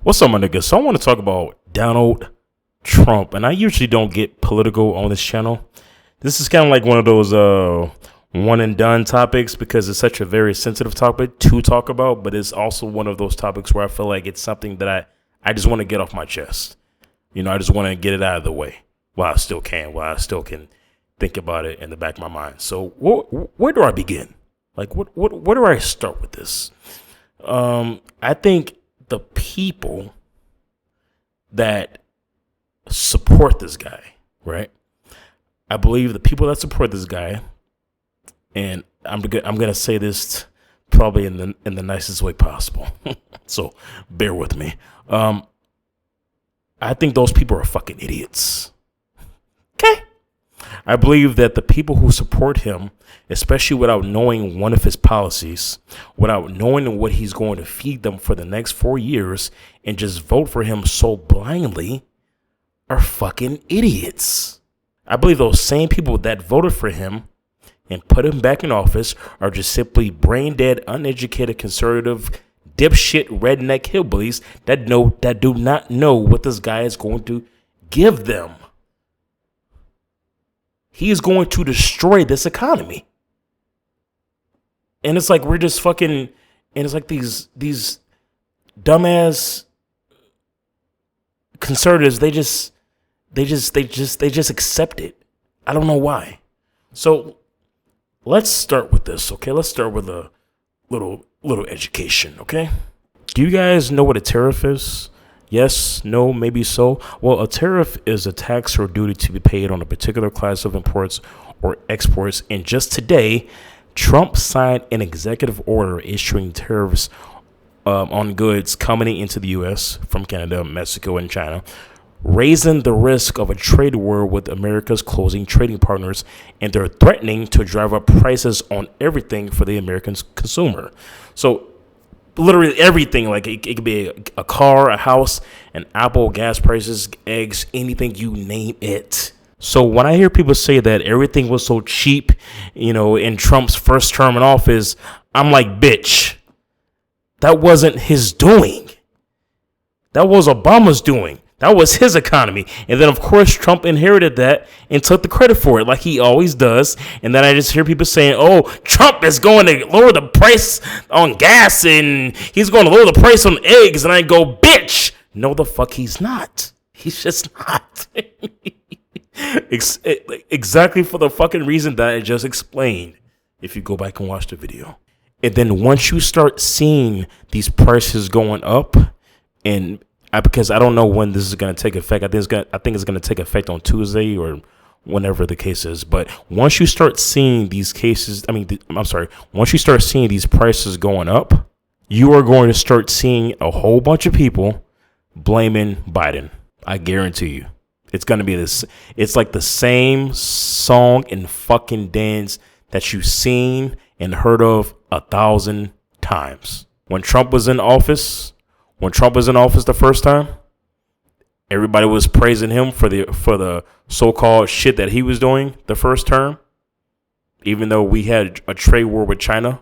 What's up, my niggas? So I want to talk about Donald Trump, and I usually don't get political on this channel. This is kind of like one of those one and done topics because it's such a very sensitive topic to talk about, but it's also one of those topics where I feel like it's something that I just want to get off my chest. You know, I just want to get it out of the way while I still can think about it in the back of my mind. So where do I begin? Like, where do I start with this? I think the people that support this guy, right? I believe the people that support this guy, and I'm gonna say this probably in the nicest way possible. So bear with me. I think those people are fucking idiots. Okay. I believe that the people who support him, especially without knowing one of his policies, without knowing what he's going to feed them for the next 4 years, and just vote for him so blindly, are fucking idiots. I believe those same people that voted for him and put him back in office are just simply brain dead, uneducated, conservative, dipshit, redneck hillbillies that do not know what this guy is going to give them. He is going to destroy this economy. And it's like we're just fucking, and it's like these dumbass conservatives, they just accept it. I don't know why. So let's start with this, okay? Let's start with a little education, okay? Do you guys know what a tariff is? Yes, no, maybe so. Well, a tariff is a tax or duty to be paid on a particular class of imports or exports. And just today, Trump signed an executive order issuing tariffs on goods coming into the U.S. from Canada, Mexico, and China, raising the risk of a trade war with America's closing trading partners, and they're threatening to drive up prices on everything for the American consumer. So literally everything, like it could be a car, a house, an apple, gas prices, eggs, anything, you name it. So when I hear people say that everything was so cheap, you know, in Trump's first term in office, I'm like, bitch, that wasn't his doing. That was Obama's doing. That was his economy. And then, of course, Trump inherited that and took the credit for it like he always does. And then I just hear people saying, oh, Trump is going to lower the price on gas and he's going to lower the price on eggs. And I go, bitch, no, the fuck he's not. He's just not. Exactly for the fucking reason that I just explained, if you go back and watch the video. And then once you start seeing these prices going up, and because I don't know when this is going to take effect. I think it's going to take effect on Tuesday or whenever the case is. But once you start seeing these cases, once you start seeing these prices going up, you are going to start seeing a whole bunch of people blaming Biden. I guarantee you. It's going to be this. It's like the same song and fucking dance that you've seen and heard of 1,000 times. When Trump was in office the first time, everybody was praising him for the so-called shit that he was doing the first term. Even though we had a trade war with China,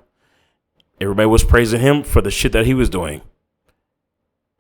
everybody was praising him for the shit that he was doing.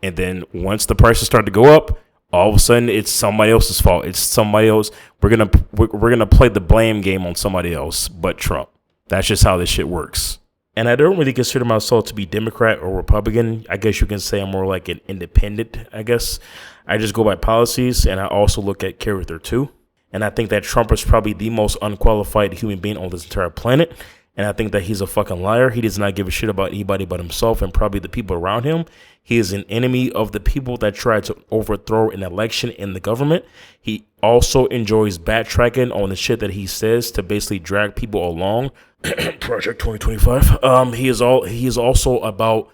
And then once the prices started to go up, all of a sudden it's somebody else's fault. It's somebody else. We're gonna play the blame game on somebody else but Trump. That's just how this shit works. And I don't really consider myself to be Democrat or Republican. I guess you can say I'm more like an independent, I guess. I just go by policies, and I also look at character too. And I think that Trump is probably the most unqualified human being on this entire planet. And I think that he's a fucking liar. He does not give a shit about anybody but himself and probably the people around him. He is an enemy of the people that tried to overthrow an election in the government. He also enjoys backtracking on the shit that he says to basically drag people along. Project 2025. He is also about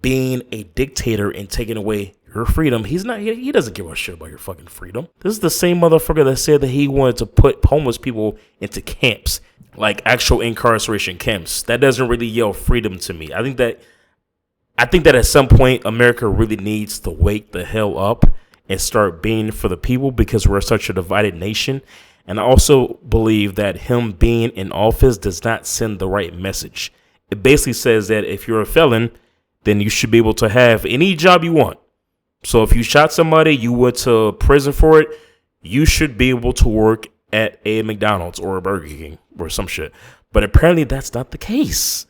being a dictator and taking away your freedom. He doesn't give a shit about your fucking freedom. This is the same motherfucker that said that he wanted to put homeless people into camps, like actual incarceration camps. That doesn't really yell freedom to me. I think that at some point America really needs to wake the hell up and start being for the people, because we're such a divided nation. And I also believe that him being in office does not send the right message. It basically says that if you're a felon, then you should be able to have any job you want. So if you shot somebody, you went to prison for it, you should be able to work at a McDonald's or a Burger King or some shit. But apparently that's not the case.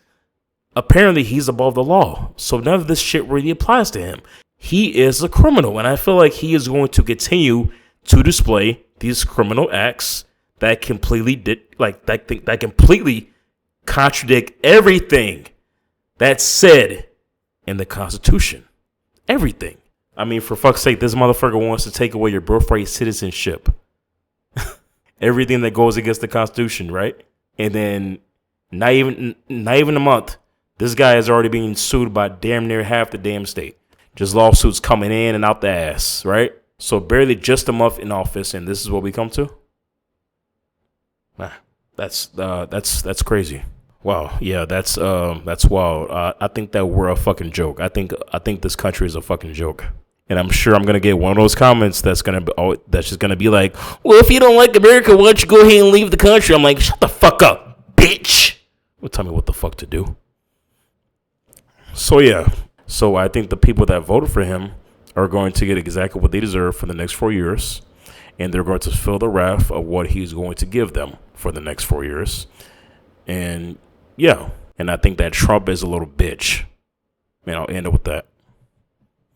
Apparently he's above the law. So none of this shit really applies to him. He is a criminal, and I feel like he is going to continue to display these criminal acts that completely that completely contradict everything that's said in the Constitution. Everything. I mean, for fuck's sake, this motherfucker wants to take away your birthright citizenship. Everything that goes against the Constitution, right? And then not even a month, this guy is already being sued by damn near half the damn state. Just lawsuits coming in and out the ass, right? So barely just a month in office, and this is what we come to. That's crazy. Wow, yeah, that's wild. I think that we're a fucking joke. I think this country is a fucking joke, and I'm sure I'm gonna get one of those comments that's just gonna be like, well, if you don't like America, why don't you go ahead and leave the country? I'm like, shut the fuck up, bitch. Well, tell me what the fuck to do. So yeah, so I think the people that voted for him are going to get exactly what they deserve for the next 4 years, and they're going to feel the wrath of what he's going to give them for the next 4 years. And yeah, and I think that Trump is a little bitch. And I'll end it with that.